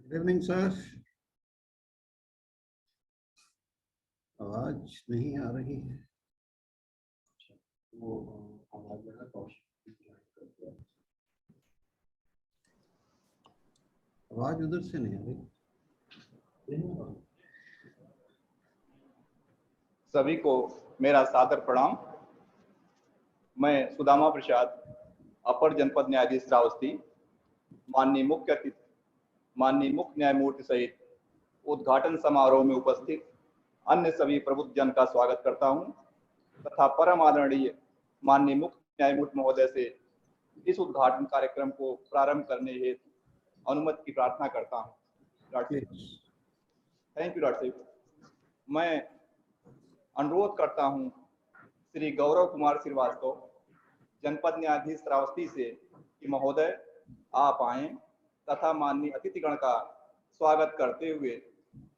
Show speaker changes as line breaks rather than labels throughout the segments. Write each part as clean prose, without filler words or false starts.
Good evening sir. आवाज नहीं आ रही है। वो आवाज आवाज उधर से नहीं आ रही।
सभी को मेरा सादर प्रणाम। मैं सुदामा प्रसाद, अपर जनपद न्यायाधीश श्रावस्ती, माननीय मुख्य अतिथि माननीय मुख्य न्यायमूर्ति सहित उद्घाटन समारोह में उपस्थित अन्य सभी प्रबुद्ध जन का स्वागत करता हूं तथा परम आदरणीय माननीय मुख्य न्यायमूर्ति महोदय से इस उद्घाटन कार्यक्रम को प्रारंभ करने हेतु अनुमति की प्रार्थना करता हूं। थैंक यू डॉक्टर साहब। मैं अनुरोध करता हूं श्री गौरव कुमार श्रीवास्तव, जनपद न्यायाधीश श्रावस्ती से कि महोदय आप आएं तथा माननीय अतिथिगण का स्वागत करते हुए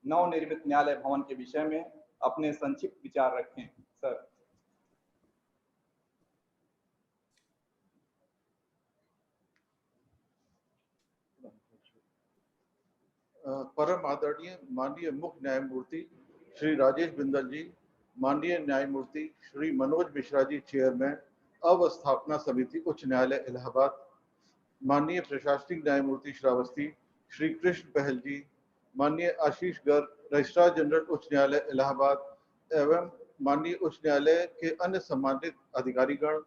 नवनिर्मित न्यायालय भवन के विषय में अपने संक्षिप्त विचार रखें। सर।
परम आदरणीय माननीय मुख्य न्यायमूर्ति श्री राजेश बिंदल जी, माननीय न्यायमूर्ति श्री मनोज मिश्रा जी चेयरमैन अवस्थापना समिति उच्च न्यायालय इलाहाबाद, माननीय प्रशासनिक न्यायमूर्ति श्रावस्ती श्री कृष्ण पहल जी, माननीय आशीष गर्ग रजिस्ट्रार जनरल उच्च न्यायालय इलाहाबाद एवं माननीय उच्च न्यायालय के अन्य सम्मानित अधिकारीगण,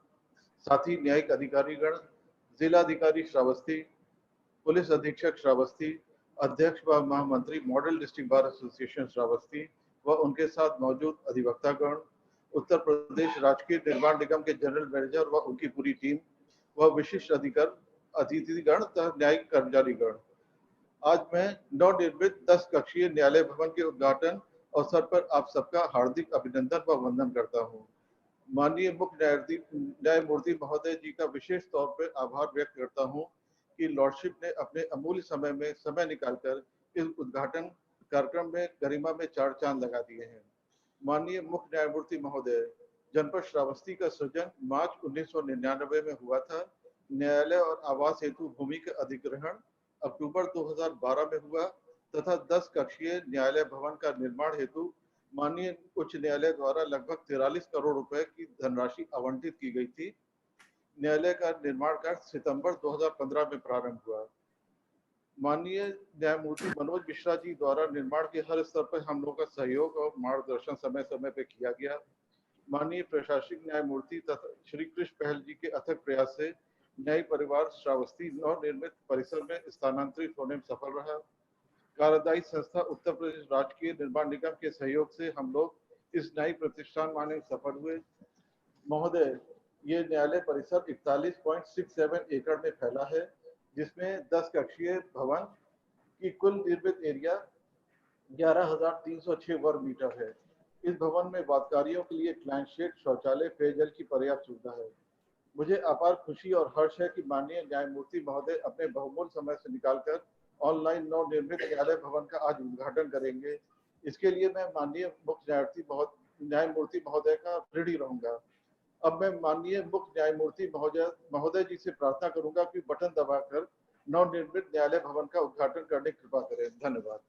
साथी न्यायिक अधिकारीगण, जिलाधिकारी श्रावस्ती, पुलिस अधीक्षक श्रावस्ती, अध्यक्ष व महामंत्री model district bar association Shravasti व उनके साथ मौजूद अधिवक्तागण, उत्तर प्रदेश राजकीय निर्माण निगम के जनरल मैनेजर व उनकी पूरी टीम व विशिष्ट अतिथिगण तथा न्यायिक कर्मचारीगण, आज मैं नवनिर्मित 10 कक्षीय न्यायालय भवन के उद्घाटन अवसर पर आप सबका हार्दिक अभिनंदन व वंदन करता हूँ। माननीय मुख्य न्यायमूर्ति महोदय जी का विशेष तौर पर आभार व्यक्त करता हूँ कि लॉर्डशिप ने अपने अमूल्य समय में समय निकालकर इस उद्घाटन कार्यक्रम में गरिमा में 4 चांद लगा दिए हैं। माननीय मुख्य न्यायमूर्ति महोदय, जनपद श्रावस्ती का सृजन मार्च 1999 में हुआ था। न्यायालय और आवास हेतु भूमि का अधिग्रहण अक्टूबर 2012 में हुआ तथा 10 कक्षीय न्यायालय भवन का निर्माण हेतु माननीय उच्च न्यायालय द्वारा लगभग 43 करोड़ रुपए की धनराशि आवंटित की गई थी। न्यायालय का निर्माण कार्य सितंबर 2015 में प्रारंभ हुआ। माननीय न्यायमूर्ति मनोज मिश्रा जी द्वारा निर्माण के हर स्तर पर हम लोगों का सहयोग और मार्गदर्शन समय समय पर किया गया। माननीय प्रशासनिक न्यायमूर्ति तथा श्री कृष्ण पहल जी के अथक प्रयास से न्यायिक परिवार श्रावस्ती नवनिर्मित परिसर में स्थानांतरित होने में सफल रहा। कार्यदायी संस्था उत्तर प्रदेश राजकीय निर्माण निगम के सहयोग से हम लोग इस न्यायिक प्रतिष्ठान माने सफल हुए। महोदय, ये न्यायालय परिसर 41.67 एकड़ में फैला है, जिसमें 10 कक्षीय भवन की कुल निर्मित एरिया 11,306 वर्ग मीटर है। इस भवन में वादकारियों के लिए क्लाइंट शेड, शौचालय, पेयजल की पर्याप्त सुविधा है। मुझे अपार खुशी और हर्ष है कि माननीय न्यायमूर्ति महोदय अपने बहुमूल्य समय से निकालकर ऑनलाइन नवनिर्मित न्यायालय भवन का आज उद्घाटन करेंगे। इसके लिए मैं माननीय मुख्य न्यायमूर्ति महोदय का ऋणी रहूंगा। अब मैं माननीय मुख्य न्यायमूर्ति महोदय जी से प्रार्थना करूंगा कि बटन दबाकर नवनिर्मित न्यायालय भवन का उद्घाटन करने की कृपा करें। धन्यवाद।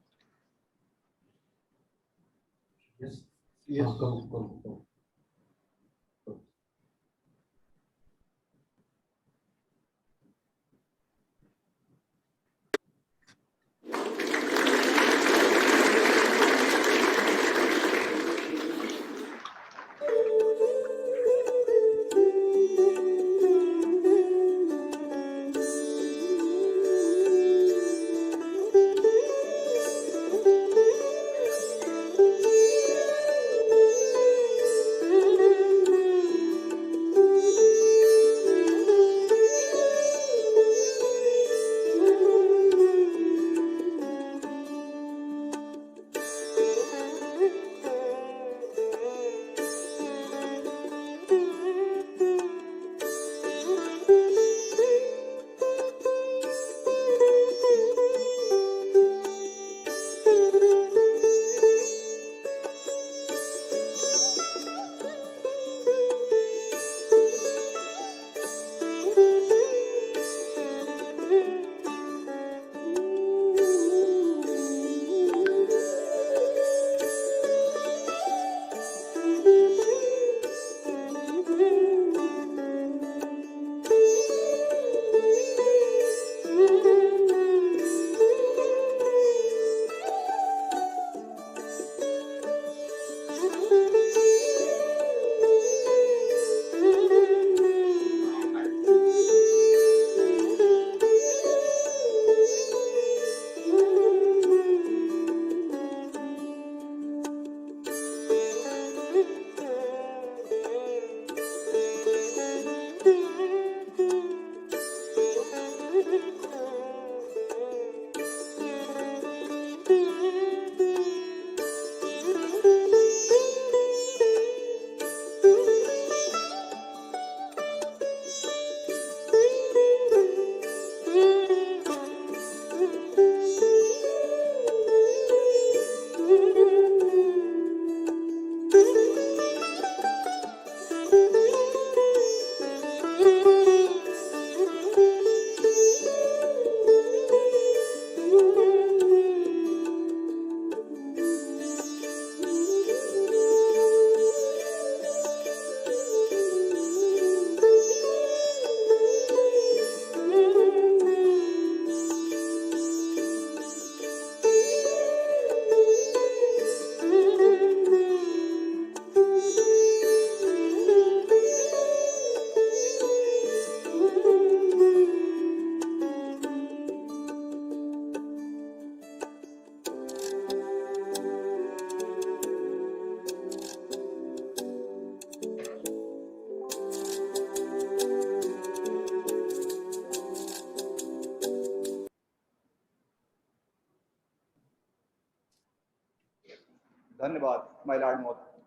धन्यवाद माय लॉर्ड महोदय।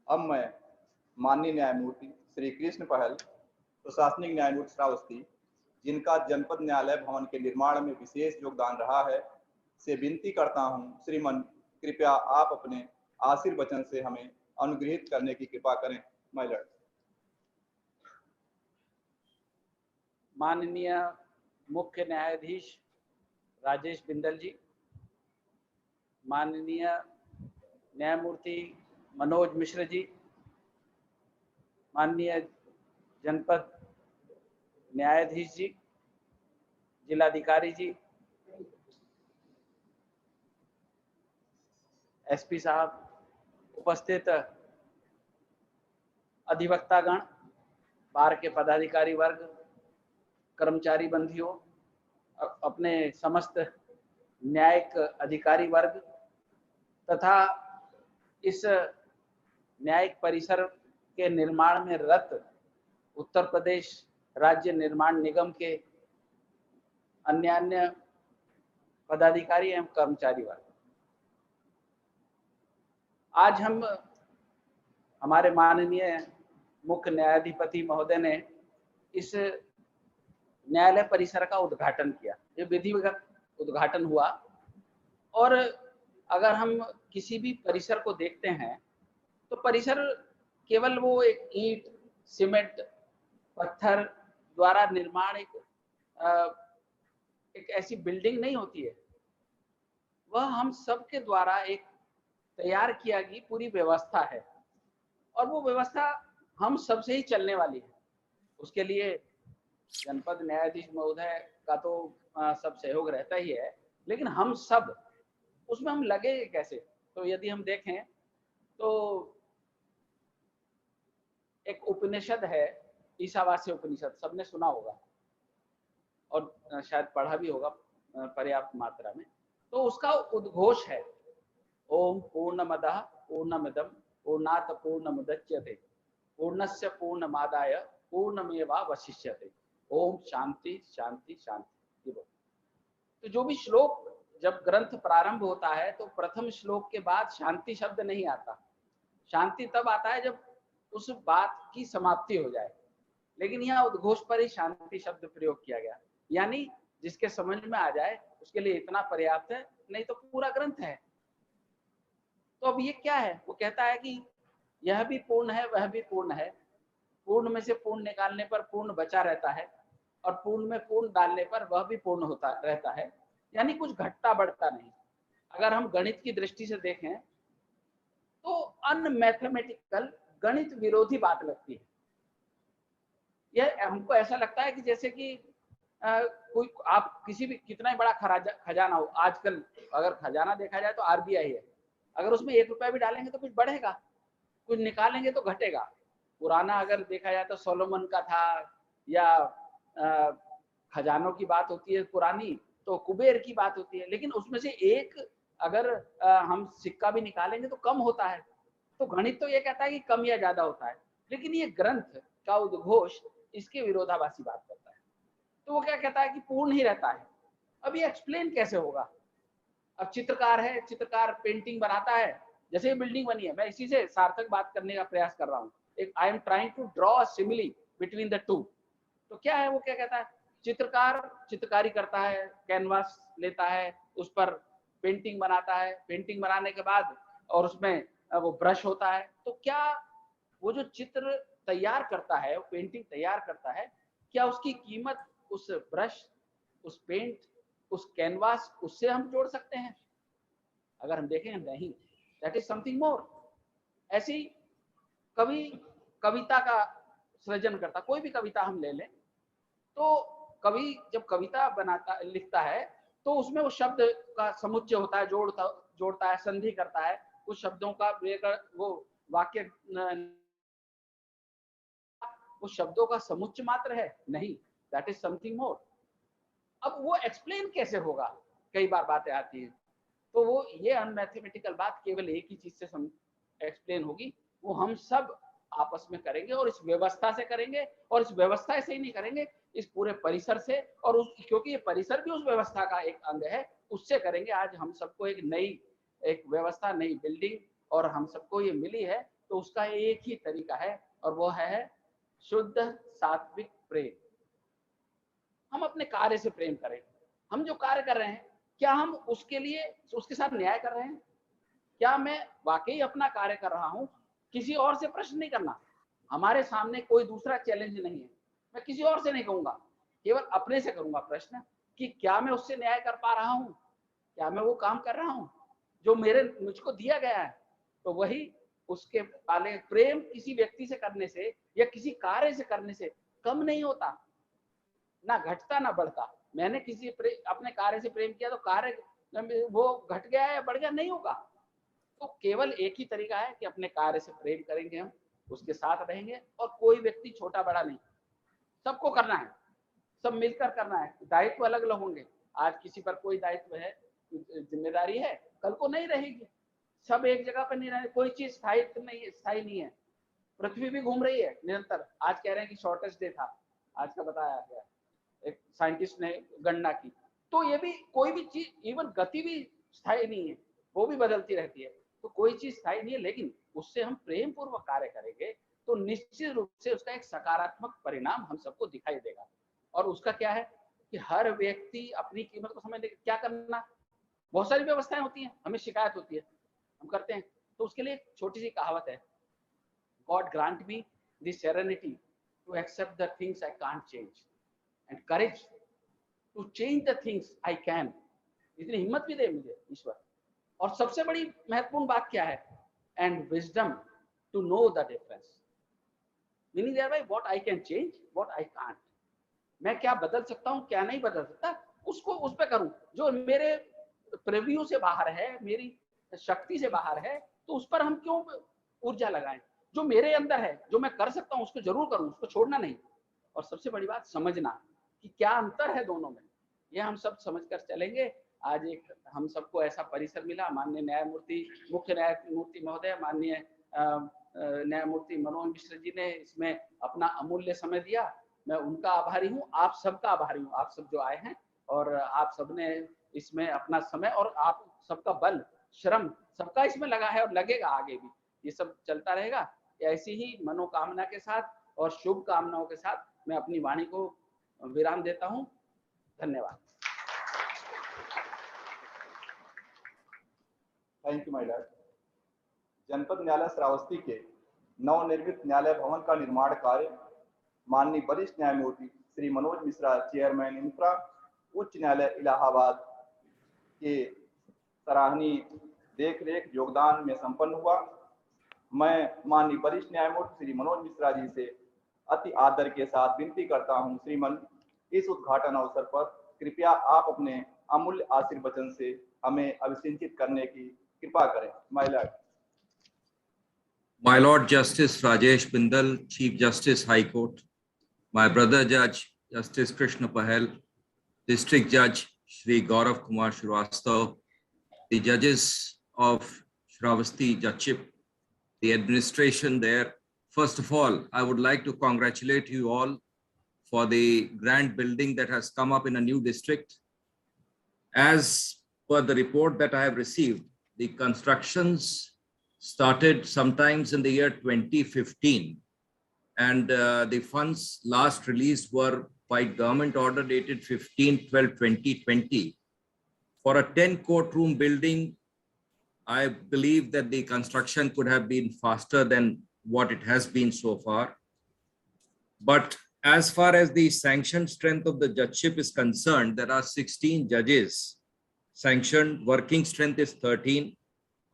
अब मैं माननीय न्यायमूर्ति श्री कृष्ण पहल, प्रशासनिक न्यायमूर्ति श्रावस्ती, जिनका जनपद न्यायालय भवन के निर्माण में विशेष योगदान रहा है, से विनती करता हूं, श्रीमन कृपया आप अपने आशीर्वचन से हमें अनुग्रहित करने की कृपा करें। My Lord.
माननीय मुख्य न्यायाधीश राजेश बिंदल जी, माननीय न्यायमूर्ति मनोज मिश्र जी, माननीय जनपद न्यायाधीश जी, जिलाधिकारी जी, एसपी साहब, उपस्थित अधिवक्तागण, बार के पदाधिकारी वर्ग, कर्मचारी बंधुओं, अपने समस्त न्यायिक अधिकारी वर्ग तथा इस न्यायिक परिसर के निर्माण में रत उत्तर प्रदेश राज्य निर्माण निगम के अन्य पदाधिकारी एवं कर्मचारी वर्ग, आज हम हमारे माननीय मुख्य न्यायाधिपति महोदय ने इस न्यायालय परिसर का उद्घाटन किया। ये विधिवत उद्घाटन हुआ और अगर हम किसी भी परिसर को देखते हैं तो परिसर केवल वो एक ईंट, सीमेंट, पत्थर द्वारा निर्माण एक ऐसी बिल्डिंग नहीं होती है, वह हम सब के द्वारा एक तैयार किया गई पूरी व्यवस्था है और वो व्यवस्था हम सब से ही चलने वाली है। उसके लिए जनपद न्यायाधीश महोदय का तो सब सहयोग रहता ही है, लेकिन हम सब उसमें हम लगे कैसे। तो यदि हम देखें तो एक उपनिषद है, ईशावास्य उपनिषद, सबने सुना होगा और शायद पढ़ा भी होगा पर्याप्त मात्रा में। तो उसका उद्घोष है, ओम पूर्णमदः पूर्णमिदं पूर्णात् पूर्णमुदच्यते पूर्णस्य पूर्णमादाय पूर्णमेवावशिष्यते ओम शांति शांति शांति। तो जो भी श्लोक जब ग्रंथ प्रारंभ होता है तो प्रथम श्लोक के बाद शांति शब्द नहीं आता। शांति तब आता है जब उस बात की समाप्ति हो जाए, लेकिन यहाँ उद्घोष पर ही शांति शब्द प्रयोग किया गया, यानी जिसके समझ में आ जाए उसके लिए इतना पर्याप्त है, नहीं तो पूरा ग्रंथ है। तो अब ये क्या है, वो कहता है कि यह भी पूर्ण है वह भी पूर्ण है, पूर्ण में से पूर्ण निकालने पर पूर्ण बचा रहता है और पूर्ण में पूर्ण डालने पर वह भी पूर्ण होता रहता है, यानी कुछ घटता बढ़ता नहीं। अगर हम गणित की दृष्टि से देखें तो अनमैथमेटिकल, गणित विरोधी बात लगती है। यह हमको ऐसा लगता है कि जैसे कि कोई आप किसी भी कितना ही बड़ा खजाना हो, आजकल अगर खजाना देखा जाए तो आरबीआई है, अगर उसमें 1 रुपया भी डालेंगे तो कुछ बढ़ेगा, कुछ निकालेंगे तो घटेगा। पुराना अगर देखा जाए तो सोलोमन का था, या खजानों की बात होती है पुरानी तो कुबेर की बात होती है, लेकिन उसमें से एक अगर हम सिक्का भी निकालेंगे तो कम होता है। तो गणित तो ये कहता है कि कम या ज्यादा होता है, लेकिन ये ग्रंथ का उद्घोष इसके विरोधाभासी बात करता है। तो वो क्या कहता है कि पूर्ण ही रहता है। अब ये एक्सप्लेन कैसे होगा। अब चित्रकार है, चित्रकार पेंटिंग बनाता है, जैसे ये बिल्डिंग बनी है, मैं इसी से सार्थक बात करने का प्रयास कर रहा हूँ। एक I am trying to draw a simile between the two. तो क्या है, वो क्या कहता है, चित्रकार चित्रकारी करता है, कैनवास लेता है, उस पर पेंटिंग बनाता है, पेंटिंग बनाने के बाद और उसमें वो ब्रश होता है। तो क्या वो जो चित्र तैयार करता है, वो पेंटिंग तैयार करता है, क्या उसकी कीमत उस ब्रश, उस पेंट, उस कैनवास, उससे हम जोड़ सकते हैं? अगर हम देखें नहीं, दैट इज समथिंग मोर। ऐसी कवि कविता का सृजन करता, कोई भी कविता हम ले लें, तो कवि जब कविता बनाता लिखता है तो उसमें वो शब्द का समुच्चय होता है, जोड़ता है, संधि करता है, कुछ शब्दों का वो वाक्य उस शब्दों का समुच्चय मात्र है नहीं, दैट इज समथिंग मोर। अब वो एक्सप्लेन कैसे होगा, कई बार बातें आती हैं, तो वो ये अनमैथमेटिकल बात केवल एक ही चीज से एक्सप्लेन होगी, वो हम सब आपस में करेंगे और इस व्यवस्था से करेंगे, और इस व्यवस्था से ही नहीं करेंगे, इस पूरे परिसर से, और क्योंकि ये परिसर भी उस व्यवस्था का एक अंग है, उससे करेंगे। आज हम सबको एक नई एक व्यवस्था, नई बिल्डिंग और हम सबको ये मिली है, तो उसका एक ही तरीका है और वो है शुद्ध सात्विक प्रेम। हम अपने कार्य से प्रेम करें। हम जो कार्य कर रहे हैं, क्या हम उसके लिए उसके साथ न्याय कर रहे हैं? क्या मैं वाकई अपना कार्य कर रहा हूं? किसी और से प्रश्न नहीं करना। हमारे सामने कोई दूसरा चैलेंज नहीं है, मैं किसी और से नहीं कहूंगा, केवल अपने से करूंगा प्रश्न कि क्या मैं उससे न्याय कर पा रहा हूं, क्या मैं वो काम कर रहा हूं जो मुझको दिया गया है। तो वही उसके वाले प्रेम किसी व्यक्ति से करने से या किसी कार्य से करने से कम नहीं होता, ना घटता ना बढ़ता। मैंने किसी अपने कार्य से प्रेम किया तो कार्य वो घट गया या बढ़ गया, नहीं होगा। तो केवल एक ही तरीका है कि अपने कार्य से प्रेम करेंगे, हम उसके साथ रहेंगे और कोई व्यक्ति छोटा बड़ा नहीं, सबको करना है, सब मिलकर करना है। दायित्व अलग अलग होंगे, आज किसी पर कोई दायित्व है, जिम्मेदारी है, कल को नहीं रहेगी। सब एक जगह पर नहीं रहे, कोई चीज स्थायी नहीं है। पृथ्वी भी घूम रही है निरंतर। आज कह रहे हैं कि शॉर्टेज डे था, आज का बताया गया, एक साइंटिस्ट ने गणना की। तो ये भी कोई भी चीज, इवन गति भी स्थायी नहीं है, वो भी बदलती रहती है। तो कोई चीज स्थायी नहीं है, लेकिन उससे हम प्रेम पूर्वक कार्य करेंगे तो निश्चित रूप से उसका एक सकारात्मक परिणाम हम सबको दिखाई देगा। और उसका क्या है कि हर व्यक्ति अपनी कीमत को समझने के क्या करना। बहुत सारी व्यवस्थाएं होती हैं, हमें शिकायत होती है, हम करते हैं। तो उसके लिए एक छोटी सी कहावत है, God grant me the serenity to accept the things I can't change and courage to change the things I can। इतनी हिम्मत भी दे मुझे ईश्वर। और सबसे बड़ी महत्वपूर्ण बात क्या है, and wisdom to know the difference, meaning thereby what I can change, what I can't। मैं क्या बदल सकता हूँ, क्या नहीं बदल सकता, उसको उस पे करूं। जो मेरे प्रिव्यू से बाहर है, मेरी शक्ति से बाहर है, तो उस पर हम क्यों ऊर्जा लगाएं। जो मेरे अंदर है, जो मैं कर सकता हूं, उसको जरूर करूं, उसको छोड़ना नहीं। और सबसे बड़ी बात समझना कि क्या अंतर है दोनों में, ये हम सब समझकर चलेंगे। आज एक हम सबको ऐसा परिसर मिला, माननीय न्यायमूर्ति, मुख्य न्यायमूर्ति महोदय माननीय न्यायमूर्ति मनोज मिश्र जी ने इसमें अपना अमूल्य समय दिया। मैं उनका आभारी हूँ, आप सबका आभारी हूँ, आप सब जो आए हैं और आप सबने इसमें अपना समय और आप सबका बल श्रम सबका इसमें लगा है और लगेगा आगे भी। ये सब चलता रहेगा। ऐसी ही मनोकामना के साथ और शुभ कामनाओं के साथ मैं अपनी वाणी को विराम देता हूँ। धन्यवाद।
Thank you my Lord. जनपद न्यायालय श्रावस्ती के नवनिर्मित न्यायालय भवन का निर्माण कार्य माननीय वरिष्ठ न्यायमूर्ति श्री मनोज मिश्रा, चेयरमैन इंफ्रा, उच्च न्यायालय इलाहाबाद के सराहनीय देखरेख योगदान में संपन्न हुआ। मैं माननीय वरिष्ठ न्यायमूर्ति श्री मनोज मिश्रा जी से अति आदर के साथ विनती करता हूं, श्रीमन, इस उद्घाटन अवसर पर कृपया आप अपने अमूल्य आशीर्वचन से हमें अभिषिंचित करने की कृपा करें।
My Lord Justice Rajesh Bindal, Chief Justice High Court, my brother Judge Justice Krishna Pahel, District Judge Shri Gaurav Kumar Shrivastava, the judges of Shravasti Judgeship, the administration there. First of all, I would like to congratulate you all for the grand building that has come up in a new district. As per the report that I have received, the constructions started sometimes in the year 2015, and the funds last released were by government order dated 15/12/2020. For a 10-courtroom building, I believe that the construction could have been faster than what it has been so far. But as far as the sanctioned strength of the judgeship is concerned, there are 16 judges. Sanctioned working strength is 13.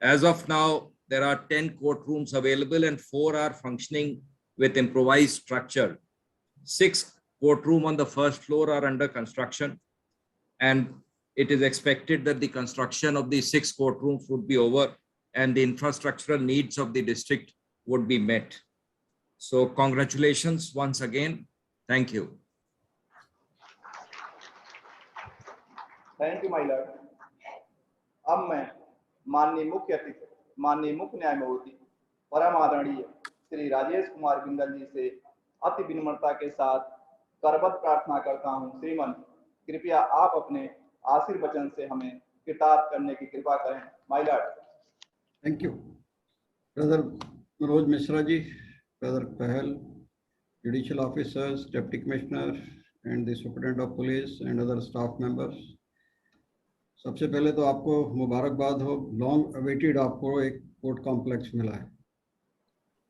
As of now, there are 10 courtrooms available and 4 are functioning with improvised structure. 6 courtrooms on the first floor are under construction, and it is expected that the construction of the 6 courtrooms would be over and the infrastructural needs of the district would be met. So congratulations once again. Thank you.
Thank you my Lord. अब मैं माननीय मुख्य अतिथि, माननीय मुख्य न्यायमूर्ति परम आदरणीय श्री राजेश कुमार बिंदल जी से अति विनम्रता के साथ करबद्ध प्रार्थना करता हूं, श्रीमन, कृपया आप अपने आशीर्वचन से हमें कृतार्थ करने की कृपा करें। My Lord.
Thank you. Brother Manoj Mishra ji, Brother Pahel, judicial officers, deputy commissioner and the superintendent of police and other staff members. सबसे पहले तो आपको मुबारकबाद हो, लॉन्ग अवेटेड आपको एक कोर्ट कॉम्प्लेक्स मिला है।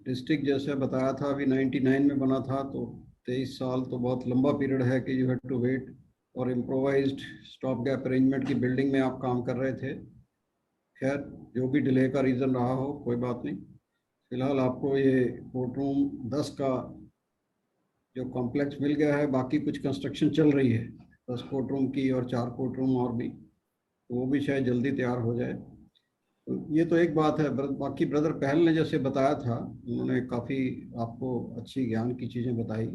डिस्ट्रिक्ट जैसे बताया था अभी 99 में बना था, तो 23 साल तो बहुत लंबा पीरियड है कि यू हैड टू वेट, और इम्प्रोवाइज्ड स्टॉप गैप अरेंजमेंट की बिल्डिंग में आप काम कर रहे थे। खैर जो भी डिले का रीज़न रहा हो कोई बात नहीं, फिलहाल आपको ये कोर्ट रूम 10 का जो कॉम्प्लेक्स मिल गया है। बाकी कुछ कंस्ट्रक्शन चल रही है 10 कोर्ट रूम की और 4 कोर्ट रूम और भी, तो वो भी शायद जल्दी तैयार हो जाए। तो ये तो एक बात है। बाकी ब्रदर पहल ने जैसे बताया था, उन्होंने काफ़ी आपको अच्छी ज्ञान की चीज़ें बताई।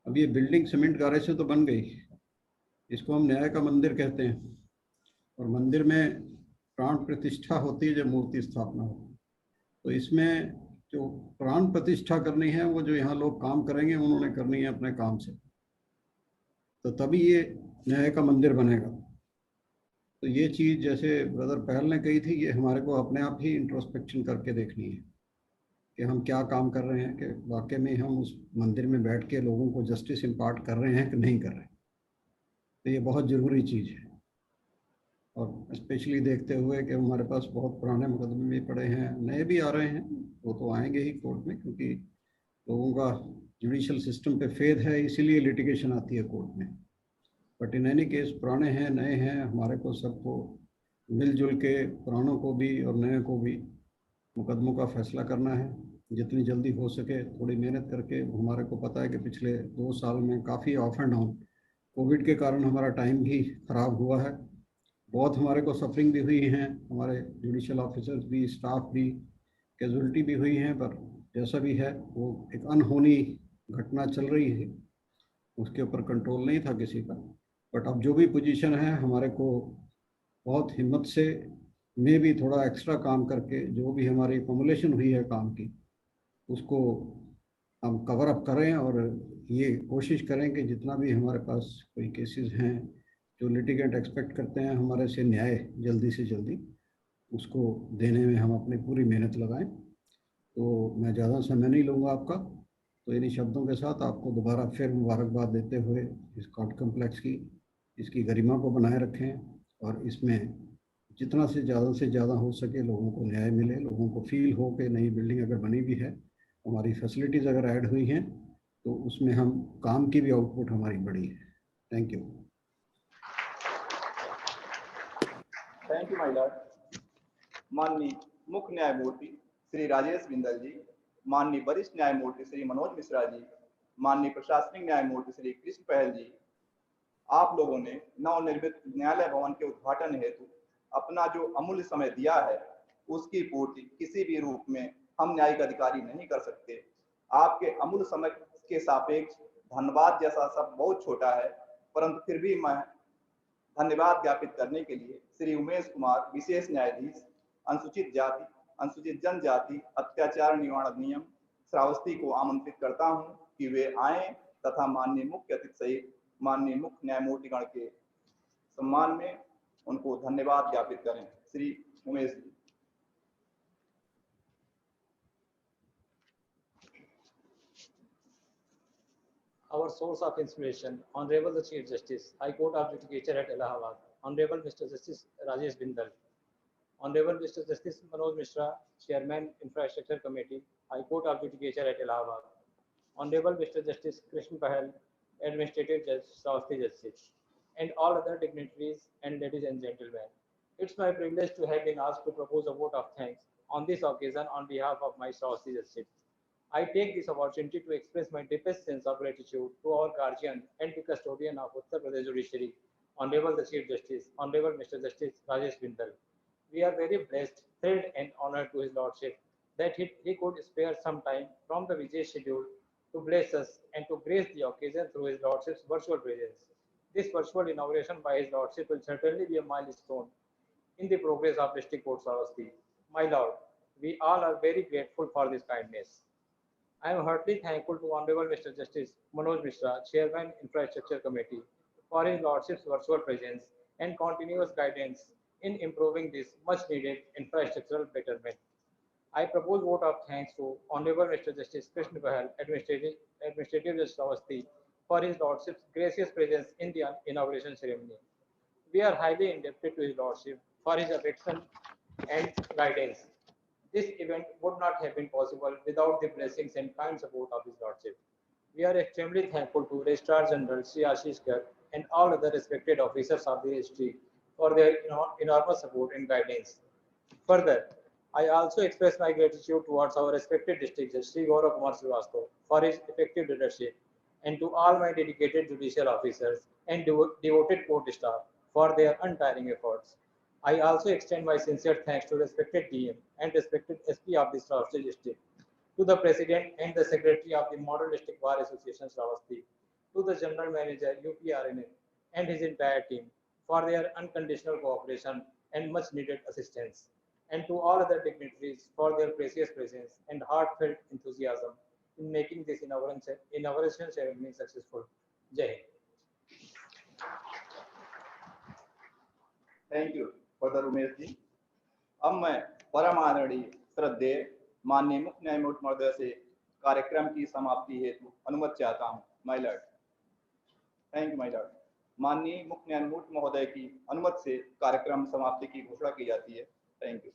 अब ये बिल्डिंग सीमेंट गारे से तो बन गई, इसको हम न्याय का मंदिर कहते हैं, और मंदिर में प्राण प्रतिष्ठा होती है जब मूर्ति स्थापना हो। तो इसमें जो प्राण प्रतिष्ठा करनी है वो जो यहाँ लोग काम करेंगे उन्होंने करनी है अपने काम से, तो तभी ये न्याय का मंदिर बनेगा। तो ये चीज़ जैसे ब्रदर पहल ने कही थी, ये हमारे को अपने आप ही इंट्रोस्पेक्शन करके देखनी है कि हम क्या काम कर रहे हैं, कि वाकई में हम उस मंदिर में बैठ के लोगों को जस्टिस इम्पार्ट कर रहे हैं कि नहीं कर रहे हैं। तो ये बहुत ज़रूरी चीज़ है, और स्पेशली देखते हुए कि हमारे पास बहुत पुराने मुकदमे भी पड़े हैं, नए भी आ रहे हैं, वो तो आएंगे ही कोर्ट में, क्योंकि लोगों का जुडिशल सिस्टम पे फेथ है, इसीलिए लिटिगेशन आती है कोर्ट में। बट इन एनी केस पुराने हैं नए हैं, हमारे को सबको मिलजुल के पुरानों को भी और नए को भी मुकदमों का फैसला करना है जितनी जल्दी हो सके, थोड़ी मेहनत करके। हमारे को पता है कि पिछले 2 साल में काफ़ी ऑफ एंड ऑन कोविड के कारण हमारा टाइम भी ख़राब हुआ है, बहुत हमारे को सफरिंग भी हुई हैं, हमारे जुडिशल ऑफिसर्स भी, स्टाफ भी, कैजुअलिटी भी हुई हैं। पर जैसा भी है वो एक अनहोनी घटना चल रही है, उसके ऊपर कंट्रोल नहीं था किसी का। बट अब जो भी पोजीशन है, हमारे को बहुत हिम्मत से में भी थोड़ा एक्स्ट्रा काम करके जो भी हमारी फॉर्मुलेशन हुई है काम की, उसको हम कवर अप करें, और ये कोशिश करें कि जितना भी हमारे पास कोई केसेस हैं जो लिटिगेंट एक्सपेक्ट करते हैं हमारे से न्याय जल्दी से जल्दी, उसको देने में हम अपनी पूरी मेहनत लगाएं। तो मैं ज़्यादा समय नहीं लूँगा आपका, तो इन्हीं शब्दों के साथ आपको दोबारा फिर मुबारकबाद देते हुए इस कोर्ट कम्प्लेक्स की, इसकी गरिमा को बनाए रखें, और इसमें जितना से ज़्यादा हो सके लोगों को न्याय मिले, लोगों को फील हो कि नई बिल्डिंग अगर बनी भी है, हमारी फैसिलिटीज़ अगर ऐड हुई हैं, तो उसमें हम काम की भी आउटपुट हमारी बढ़ी है। Thank you.
Thank you my Lord. माननीय मुख्य न्यायमूर्ति श्री राजेश बिंदल जी, माननीय वरिष्ठ न्यायमूर्ति श्री मनोज मिश्रा जी, माननीय प्रशासनिक न्यायमूर्ति श्री कृष्ण पहल जी, आप लोगों ने नवनिर्मित न्यायालय भवन के उद्घाटन हेतु अपना जो अमूल्य समय दिया है, उसकी पूर्ति किसी भी रूप में हम न्यायिक अधिकारी नहीं कर सकते। आपके अमूल्य समय के सापेक्ष धन्यवाद जैसा सब बहुत छोटा है, परंतु फिर भी मैं धन्यवाद ज्ञापित करने के लिए श्री उमेश कुमार विशेष न्यायाधीश अनुसूचित जाति अनुसूचित जनजाति अत्याचार निवारण अधिनियम श्रावस्ती को आमंत्रित करता हूं कि वे आए तथा माननीय मुख्य अतिथि सहित माननीय मुख्य न्यायमूर्तिगण के सम्मान में उनको धन्यवाद ज्ञापित करें। Shri Umesh ji.
Our source of inspiration, Honorable the Chief Justice, High Court of Judicature at Allahabad, Honorable Mr. Justice Rajesh Bindal, Honorable Mr. Justice Manoj Mishra, Chairman Infrastructure Committee, High Court of Judicature at Allahabad, Honorable Mr. Justice Krishna Pahal, Administrative Judge, Shravasti Justice, and all other dignitaries and ladies and gentlemen. It's my privilege to have been asked to propose a vote of thanks on this occasion on behalf of my Shravasti Justice. I take this opportunity to express my deepest sense of gratitude to our guardian and the custodian of Uttar Pradesh Judiciary, Honorable the Chief Justice, Honorable Mr. Justice Rajesh Bindal. We are very blessed, thrilled and honored to His Lordship that he could spare some time from the busy schedule to bless us and to grace the occasion through His Lordship's virtual presence. This virtual inauguration by His Lordship will certainly be a milestone in the progress of District Court Shravasti. My Lord, we all are very grateful for this kindness. I am heartily thankful to Honorable Mr. Justice Manoj Mishra, Chairman Infrastructure Committee, for his Lordship's virtual presence and continuous guidance in improving this much needed infrastructural betterment. I propose vote of thanks to Honorable Mr. Justice Krishna Pahal, Administrative Judge Ravasti, for his Lordship's gracious presence in the inauguration ceremony. We are highly indebted to his Lordship for his affection and guidance. This event would not have been possible without the blessings and kind support of his Lordship. We are extremely thankful to Registrar General Sri Ashish Garg and all other respected officers of the registry for their enormous support and guidance. Further, I also express my gratitude towards our respected district judge Sri Gaurav Kumar Srivastava for his effective leadership, and to all my dedicated judicial officers and devoted court staff for their untiring efforts. I also extend my sincere thanks to respected DM and respected SP of the Shravasti district, to the President and the Secretary of the Model District Bar Association Shravasti, to the General Manager UPRNL and his entire team for their unconditional cooperation and much needed assistance, and to all other dignitaries for their precious presence and heartfelt enthusiasm in making this inauguration ceremony successful. Jai Hind.
Thank you further Umesh ji. अब मैं परम आदरणीय श्रद्धेय माननीय मुख्य न्यायमूर्ति महोदय से कार्यक्रम की समाप्ति हेतु अनुमति चाहता हूं। My Lord. Thank you my Lord. माननीय मुख्य न्यायमूर्ति महोदय की अनुमति से कार्यक्रम समाप्ति की घोषणा की जाती है। Thank you.